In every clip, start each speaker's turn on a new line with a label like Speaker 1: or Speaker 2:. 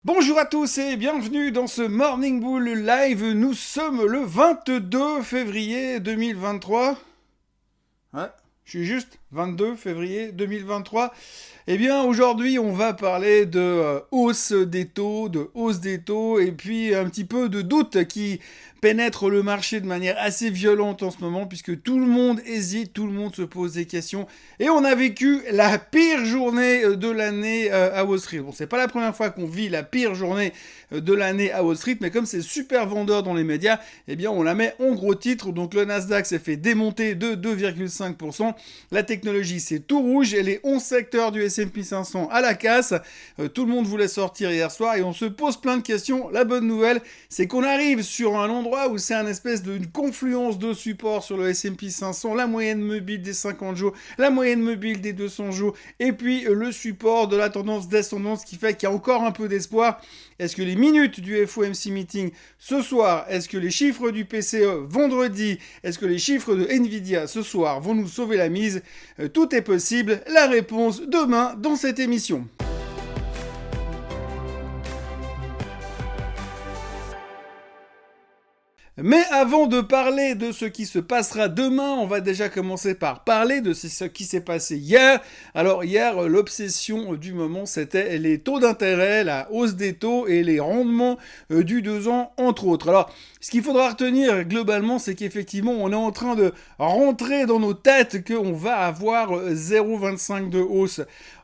Speaker 1: Bonjour à tous et bienvenue dans ce Morning Bull Live. Nous sommes le 22 février 2023. Ouais, je suis juste 22 février 2023. Eh bien, aujourd'hui, on va parler de hausse des taux, et puis un petit peu de doute qui pénètre le marché de manière assez violente en ce moment, puisque tout le monde hésite, tout le monde se pose des questions, et on a vécu la pire journée de l'année à Wall Street. Bon, c'est pas la première fois qu'on vit la pire journée de l'année à Wall Street, mais comme c'est super vendeur dans les médias, eh bien, on la met en gros titre. Donc, le Nasdaq s'est fait démonter de 2,5%. La technologie, c'est tout rouge, et les 11 secteurs du S&P 500 à la casse. Tout le monde voulait sortir hier soir, et on se pose plein de questions. La bonne nouvelle, c'est qu'on arrive sur un endroit où c'est un espèce d'une confluence de support sur le S&P 500, la moyenne mobile des 50 jours, la moyenne mobile des 200 jours, et puis le support de la tendance descendante, ce qui fait qu'il y a encore un peu d'espoir. Est-ce que les minutes du FOMC meeting ce soir, est-ce que les chiffres du PCE vendredi, est-ce que les chiffres de Nvidia ce soir vont nous sauver la mise? Tout est possible. La réponse demain dans cette émission. Mais avant de parler de ce qui se passera demain, on va déjà commencer par parler de ce qui s'est passé hier. Alors hier, l'obsession du moment, c'était les taux d'intérêt, la hausse des taux et les rendements du 2 ans, entre autres. Alors, ce qu'il faudra retenir globalement, c'est qu'effectivement, on est en train de rentrer dans nos têtes qu'on va avoir 0,25 de hausse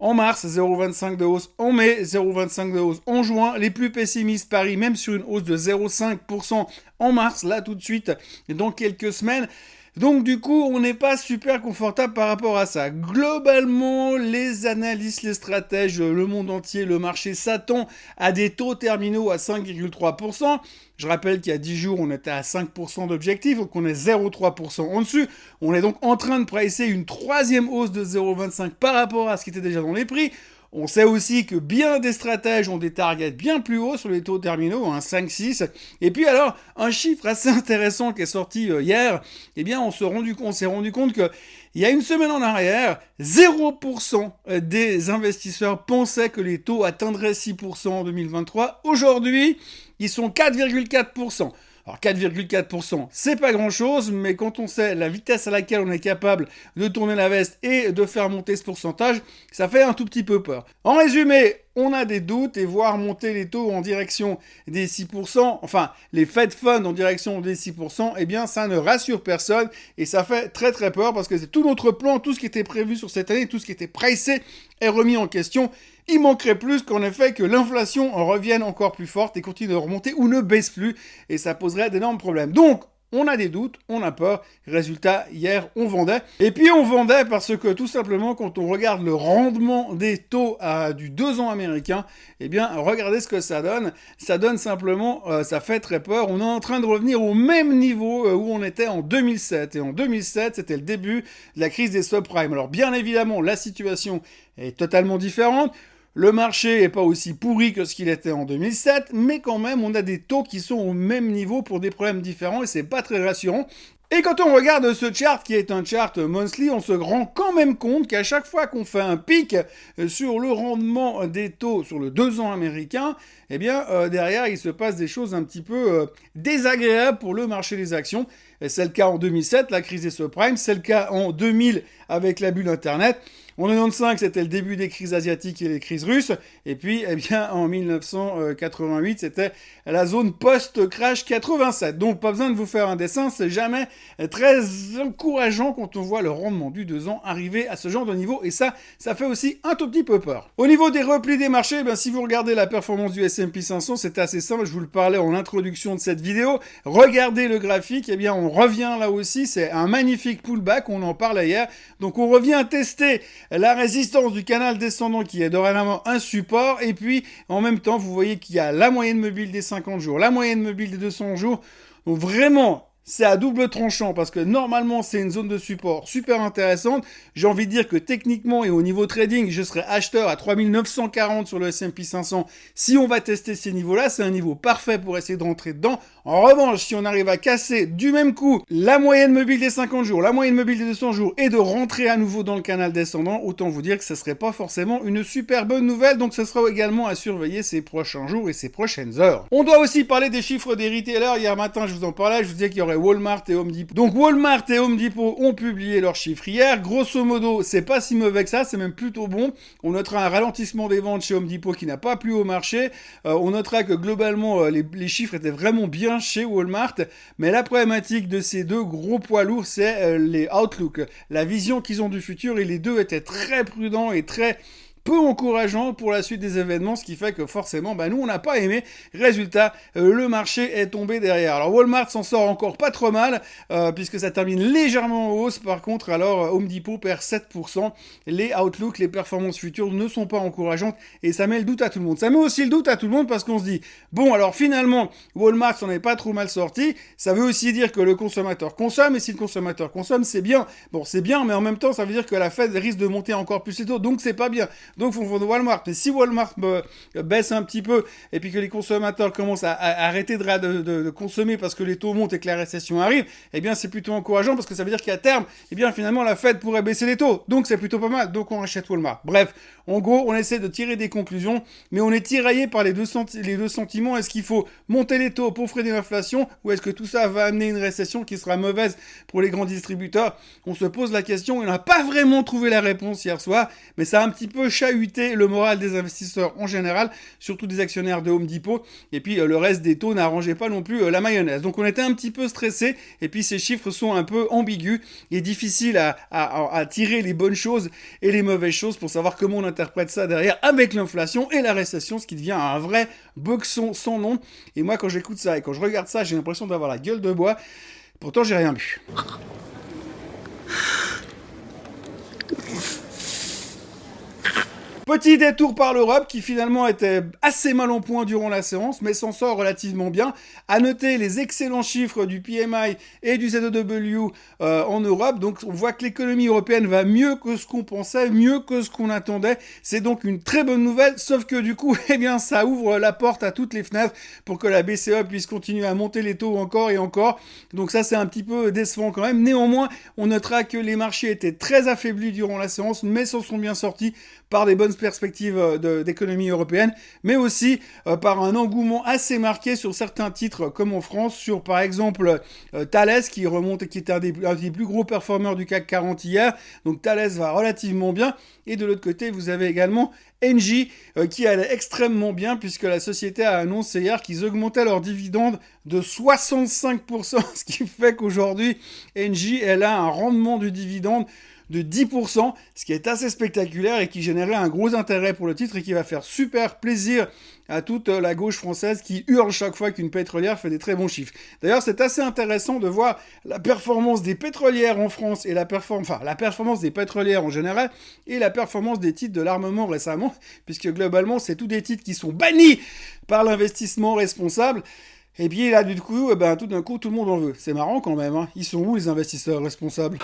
Speaker 1: en mars, 0,25 de hausse en mai, 0,25 de hausse en juin. Les plus pessimistes parient même sur une hausse de 0,5% en mars, là tout de suite, dans quelques semaines. Donc du coup, on n'est pas super confortable par rapport à ça. Globalement, les analystes, les stratèges, le monde entier, le marché s'attend à des taux terminaux à 5,3%. Je rappelle qu'il y a 10 jours, on était à 5% d'objectif, donc on est 0,3% en dessus. On est donc en train de pricer une troisième hausse de 0,25 par rapport à ce qui était déjà dans les prix. On sait aussi que bien des stratèges ont des targets bien plus hauts sur les taux terminaux, 5-6. Et puis alors, un chiffre assez intéressant qui est sorti hier, eh bien on s'est rendu compte que il y a une semaine en arrière, 0% des investisseurs pensaient que les taux atteindraient 6% en 2023. Aujourd'hui, ils sont 4,4%. Alors 4,4%, c'est pas grand-chose, mais quand on sait la vitesse à laquelle on est capable de tourner la veste et de faire monter ce pourcentage, ça fait un tout petit peu peur. En résumé, on a des doutes et voir monter les taux en direction des 6%, enfin les Fed Funds en direction des 6%, eh bien ça ne rassure personne et ça fait très très peur parce que c'est tout notre plan, tout ce qui était prévu sur cette année, tout ce qui était pricé est remis en question. Il manquerait plus qu'en effet que l'inflation en revienne encore plus forte et continue de remonter ou ne baisse plus et ça poserait d'énormes problèmes. Donc, on a des doutes, on a peur. Résultat, hier, on vendait. Et puis, on vendait parce que, tout simplement, quand on regarde le rendement des taux du 2 ans américain, eh bien, regardez ce que ça donne. Ça donne simplement, ça fait très peur. On est en train de revenir au même niveau où on était en 2007. Et en 2007, c'était le début de la crise des subprimes. Alors, bien évidemment, la situation est totalement différente. Le marché n'est pas aussi pourri que ce qu'il était en 2007, mais quand même, on a des taux qui sont au même niveau pour des problèmes différents et c'est pas très rassurant. Et quand on regarde ce chart, qui est un chart monthly, on se rend quand même compte qu'à chaque fois qu'on fait un pic sur le rendement des taux sur le 2 ans américain, eh bien, derrière, il se passe des choses un petit peu désagréables pour le marché des actions. C'est le cas en 2007, la crise des subprimes, c'est le cas en 2000 avec la bulle Internet. En 95, c'était le début des crises asiatiques et les crises russes. Et puis, eh bien, en 1988, c'était la zone post-crash 87. Donc, pas besoin de vous faire un dessin, c'est jamais très encourageant quand on voit le rendement du 2 ans arriver à ce genre de niveau. Et ça fait aussi un tout petit peu peur. Au niveau des replis des marchés, ben, si vous regardez la performance du S&P 500, c'est assez simple. Je vous le parlais en introduction de cette vidéo. Regardez le graphique. Eh bien, on revient là aussi. C'est un magnifique pullback. On en parlait hier. Donc, on revient tester la résistance du canal descendant qui est dorénavant un support, et puis en même temps vous voyez qu'il y a la moyenne mobile des 50 jours, la moyenne mobile des 200 jours, donc vraiment c'est à double tranchant parce que normalement c'est une zone de support super intéressante. J'ai envie de dire que techniquement et au niveau trading, je serais acheteur à 3940 sur le S&P 500. Si on va tester ces niveaux-là, c'est un niveau parfait pour essayer de rentrer dedans. En revanche, si on arrive à casser du même coup la moyenne mobile des 50 jours, la moyenne mobile des 200 jours et de rentrer à nouveau dans le canal descendant, autant vous dire que ce serait pas forcément une super bonne nouvelle. Donc ce sera également à surveiller ces prochains jours et ces prochaines heures. On doit aussi parler des chiffres des retailers. Hier matin, je vous en parlais, je vous disais qu'il y aurait Walmart et Home Depot. Donc Walmart et Home Depot ont publié leurs chiffres hier. Grosso modo, c'est pas si mauvais que ça, c'est même plutôt bon. On notera un ralentissement des ventes chez Home Depot qui n'a pas plu au marché. On notera que globalement, les chiffres étaient vraiment bien chez Walmart. Mais la problématique de ces deux gros poids lourds, c'est les outlooks, la vision qu'ils ont du futur. Et les deux étaient très prudents et très peu encourageant pour la suite des événements, ce qui fait que forcément, nous, on n'a pas aimé. Résultat, le marché est tombé derrière. Alors, Walmart s'en sort encore pas trop mal, puisque ça termine légèrement en hausse. Par contre, alors, Home Depot perd 7%. Les outlooks, les performances futures ne sont pas encourageantes, et ça met le doute à tout le monde. Ça met aussi le doute à tout le monde parce qu'on se dit, bon, alors finalement, Walmart s'en est pas trop mal sorti. Ça veut aussi dire que le consommateur consomme, et si le consommateur consomme, c'est bien. Bon, c'est bien, mais en même temps, ça veut dire que la Fed risque de monter encore plus les taux, donc c'est pas bien. Donc, il faut vendre Walmart. Mais si Walmart baisse un petit peu et puis que les consommateurs commencent à arrêter de consommer parce que les taux montent et que la récession arrive, eh bien, c'est plutôt encourageant parce que ça veut dire qu'à terme, eh bien, finalement, la Fed pourrait baisser les taux. Donc, c'est plutôt pas mal. Donc, on achète Walmart. Bref, en gros, on essaie de tirer des conclusions, mais on est tiraillé par les deux sentiments. Est-ce qu'il faut monter les taux pour freiner l'inflation ou est-ce que tout ça va amener une récession qui sera mauvaise pour les grands distributeurs? On se pose la question. On n'a pas vraiment trouvé la réponse hier soir, mais ça a un petit peu chahuter le moral des investisseurs en général, surtout des actionnaires de Home Depot, et puis le reste des taux n'arrangeait pas non plus la mayonnaise. Donc on était un petit peu stressé, et puis ces chiffres sont un peu ambigus et difficiles à tirer les bonnes choses et les mauvaises choses pour savoir comment on interprète ça derrière avec l'inflation et la récession, ce qui devient un vrai boxon sans nom. Et moi quand j'écoute ça et quand je regarde ça, j'ai l'impression d'avoir la gueule de bois. Pourtant j'ai rien bu. Petit détour par l'Europe qui finalement était assez mal en point durant la séance, mais s'en sort relativement bien. À noter les excellents chiffres du PMI et du ZEW en Europe. Donc on voit que l'économie européenne va mieux que ce qu'on pensait, mieux que ce qu'on attendait. C'est donc une très bonne nouvelle, sauf que du coup, eh bien, ça ouvre la porte à toutes les fenêtres pour que la BCE puisse continuer à monter les taux encore et encore. Donc ça, c'est un petit peu décevant quand même. Néanmoins, on notera que les marchés étaient très affaiblis durant la séance, mais s'en sont bien sortis par des bonnes perspectives d'économie européenne, mais aussi par un engouement assez marqué sur certains titres, comme en France, sur par exemple Thales, qui remonte et qui était un des plus gros performeurs du CAC 40 hier. Donc Thales va relativement bien. Et de l'autre côté, vous avez également Engie qui allait extrêmement bien, puisque la société a annoncé hier qu'ils augmentaient leurs dividendes de 65%, ce qui fait qu'aujourd'hui, Engie, elle a un rendement du dividende de 10%, ce qui est assez spectaculaire et qui générait un gros intérêt pour le titre et qui va faire super plaisir à toute la gauche française qui hurle chaque fois qu'une pétrolière fait des très bons chiffres. D'ailleurs, c'est assez intéressant de voir la performance des pétrolières en France et la performance des pétrolières en général et la performance des titres de l'armement récemment, puisque globalement, c'est tous des titres qui sont bannis par l'investissement responsable. Et puis là, du coup, tout d'un coup, tout le monde en veut. C'est marrant quand même, hein. Ils sont où les investisseurs responsables ?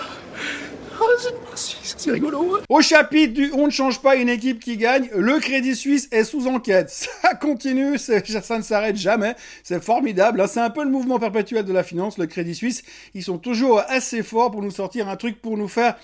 Speaker 1: C'est rigolo. Au chapitre du on ne change pas une équipe qui gagne, le Crédit Suisse est sous enquête. Ça continue, ça ne s'arrête jamais. C'est formidable. C'est un peu le mouvement perpétuel de la finance, le Crédit Suisse. Ils sont toujours assez forts pour nous sortir un truc pour nous faire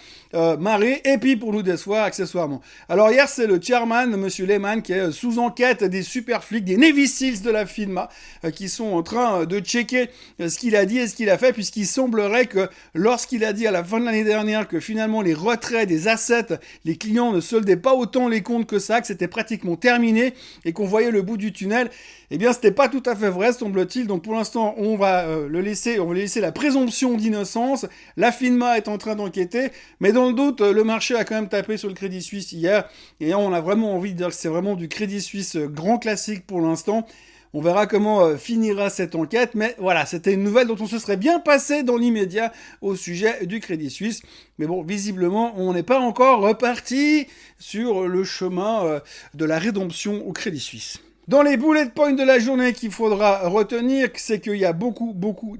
Speaker 1: marrer et puis pour nous décevoir accessoirement. Alors hier, c'est le chairman, monsieur Lehman, qui est sous enquête des super flics, des Navy Seals de la FINMA, qui sont en train de checker ce qu'il a dit et ce qu'il a fait, puisqu'il semblerait que lorsqu'il a dit à la fin de l'année dernière que finalement les retraits des assets, les clients ne soldaient pas autant les comptes que ça, que c'était pratiquement terminé et qu'on voyait le bout du tunnel, eh bien c'était pas tout à fait vrai, semble-t-il. Donc pour l'instant, on va laisser la présomption d'innocence. La FINMA est en train d'enquêter, mais dans le doute, le marché a quand même tapé sur le Crédit Suisse hier, et on a vraiment envie de dire que c'est vraiment du Crédit Suisse grand classique pour l'instant. On verra comment finira cette enquête, mais voilà, c'était une nouvelle dont on se serait bien passé dans l'immédiat au sujet du Crédit Suisse. Mais bon, visiblement, on n'est pas encore reparti sur le chemin de la rédemption au Crédit Suisse. Dans les bullet points de la journée qu'il faudra retenir, c'est qu'il y a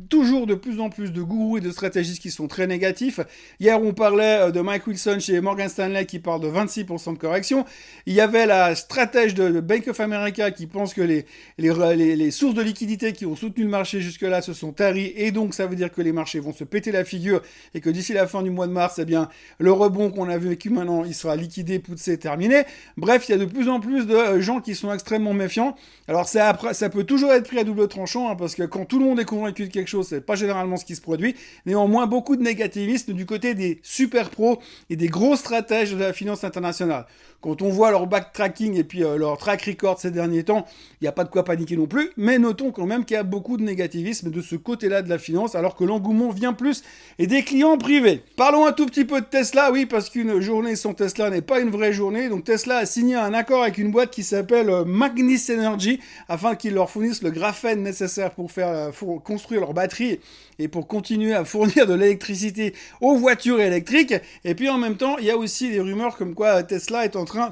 Speaker 1: toujours de plus en plus de gourous et de stratégistes qui sont très négatifs. Hier, on parlait de Mike Wilson chez Morgan Stanley qui parle de 26% de correction. Il y avait la stratège de Bank of America qui pense que les sources de liquidité qui ont soutenu le marché jusque-là se sont taries et donc ça veut dire que les marchés vont se péter la figure et que d'ici la fin du mois de mars, eh bien, le rebond qu'on a vécu maintenant, il sera liquidé, poussé, terminé. Bref, il y a de plus en plus de gens qui sont extrêmement méfiants. Alors ça peut toujours être pris à double tranchant, hein, parce que quand tout le monde est convaincu de quelque chose, c'est pas généralement ce qui se produit. Néanmoins, beaucoup de négativisme du côté des super pros et des gros stratèges de la finance internationale. Quand on voit leur backtracking et puis leur track record ces derniers temps, il n'y a pas de quoi paniquer non plus, mais notons quand même qu'il y a beaucoup de négativisme de ce côté-là de la finance, alors que l'engouement vient plus et des clients privés. Parlons un tout petit peu de Tesla, oui, parce qu'une journée sans Tesla n'est pas une vraie journée. Donc Tesla a signé un accord avec une boîte qui s'appelle Magnis Energy, afin qu'ils leur fournissent le graphène nécessaire pour construire leur batterie et pour continuer à fournir de l'électricité aux voitures électriques. Et puis en même temps, il y a aussi des rumeurs comme quoi Tesla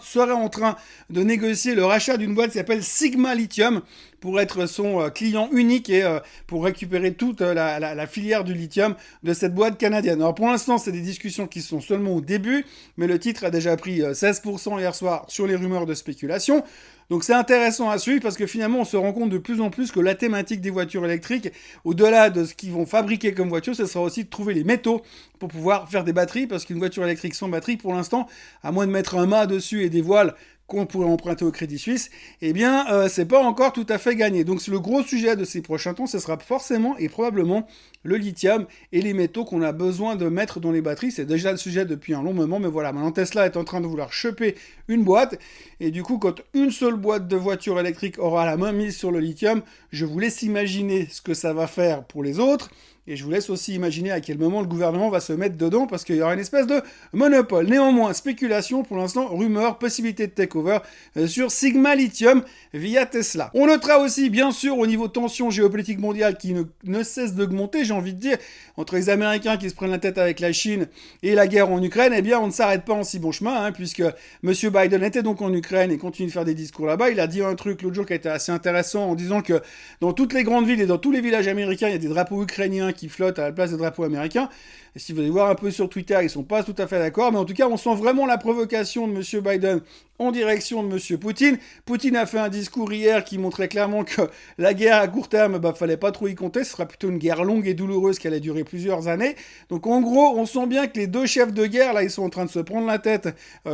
Speaker 1: serait en train de négocier le rachat d'une boîte qui s'appelle Sigma Lithium pour être son client unique et pour récupérer toute la filière du lithium de cette boîte canadienne. Alors pour l'instant, c'est des discussions qui sont seulement au début, mais le titre a déjà pris 16% hier soir sur les rumeurs de spéculation. Donc c'est intéressant à suivre parce que finalement on se rend compte de plus en plus que la thématique des voitures électriques, au-delà de ce qu'ils vont fabriquer comme voiture, ce sera aussi de trouver les métaux pour pouvoir faire des batteries, parce qu'une voiture électrique sans batterie, pour l'instant, à moins de mettre un mât dessus et des voiles qu'on pourrait emprunter au Crédit Suisse, eh bien, c'est pas encore tout à fait gagné. Donc, le gros sujet de ces prochains temps, ce sera forcément et probablement le lithium et les métaux qu'on a besoin de mettre dans les batteries. C'est déjà le sujet depuis un long moment, mais voilà, maintenant Tesla est en train de vouloir choper une boîte, et du coup, quand une seule boîte de voitures électriques aura la main mise sur le lithium, je vous laisse imaginer ce que ça va faire pour les autres. Et je vous laisse aussi imaginer à quel moment le gouvernement va se mettre dedans, parce qu'il y aura une espèce de monopole. Néanmoins, spéculation, pour l'instant, rumeur, possibilité de takeover sur Sigma Lithium via Tesla. On notera aussi, bien sûr, au niveau tension géopolitique mondiale qui ne cesse d'augmenter, j'ai envie de dire, entre les Américains qui se prennent la tête avec la Chine et la guerre en Ukraine, eh bien, on ne s'arrête pas en si bon chemin, hein, puisque M. Biden était donc en Ukraine et continue de faire des discours là-bas. Il a dit un truc l'autre jour qui a été assez intéressant en disant que dans toutes les grandes villes et dans tous les villages américains, il y a des drapeaux ukrainiens qui flottent à la place des drapeaux américains. Et si vous allez voir un peu sur Twitter, ils sont pas tout à fait d'accord, mais en tout cas, on sent vraiment la provocation de M. Biden en direction de M. Poutine. Poutine a fait un discours hier qui montrait clairement que la guerre à court terme, fallait pas trop y compter, ce sera plutôt une guerre longue et douloureuse qui allait durer plusieurs années. Donc en gros, on sent bien que les deux chefs de guerre, là, ils sont en train de se prendre la tête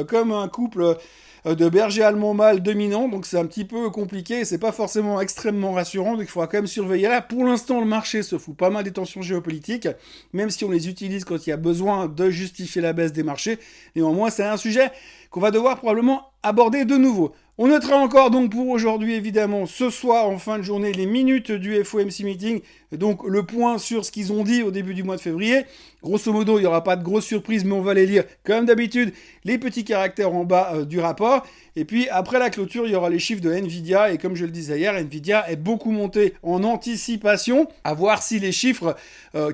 Speaker 1: comme un couple de bergers allemands mâles dominants, donc c'est un petit peu compliqué, c'est pas forcément extrêmement rassurant, donc il faudra quand même surveiller là. Pour l'instant, le marché se fout pas mal des tensions géopolitiques, même si on les utilise quand il y a besoin de justifier la baisse des marchés. Néanmoins, c'est un sujet qu'on va devoir probablement aborder de nouveau. On notera encore donc pour aujourd'hui évidemment ce soir en fin de journée les minutes du FOMC meeting, donc le point sur ce qu'ils ont dit au début du mois de février. Grosso modo, il n'y aura pas de grosses surprises, mais on va les lire comme d'habitude, les petits caractères en bas du rapport. Et puis après la clôture, il y aura les chiffres de Nvidia, et comme je le disais hier, Nvidia est beaucoup monté en anticipation, à voir si les chiffres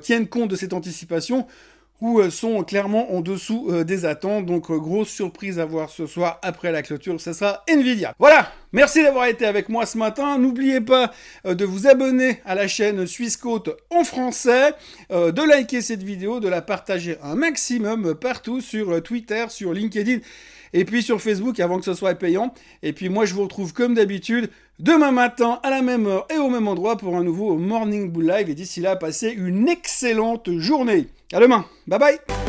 Speaker 1: tiennent compte de cette anticipation ou sont clairement en dessous des attentes. Donc grosse surprise à voir ce soir après la clôture, ça sera Nvidia. Voilà, merci d'avoir été avec moi ce matin. N'oubliez pas de vous abonner à la chaîne Suisse Côte en français, de liker cette vidéo, de la partager un maximum partout sur Twitter, sur LinkedIn et puis sur Facebook avant que ce soit payant. Et puis moi je vous retrouve comme d'habitude demain matin à la même heure et au même endroit pour un nouveau Morning Bull Live. Et d'ici là, passez une excellente journée. À demain. Bye bye.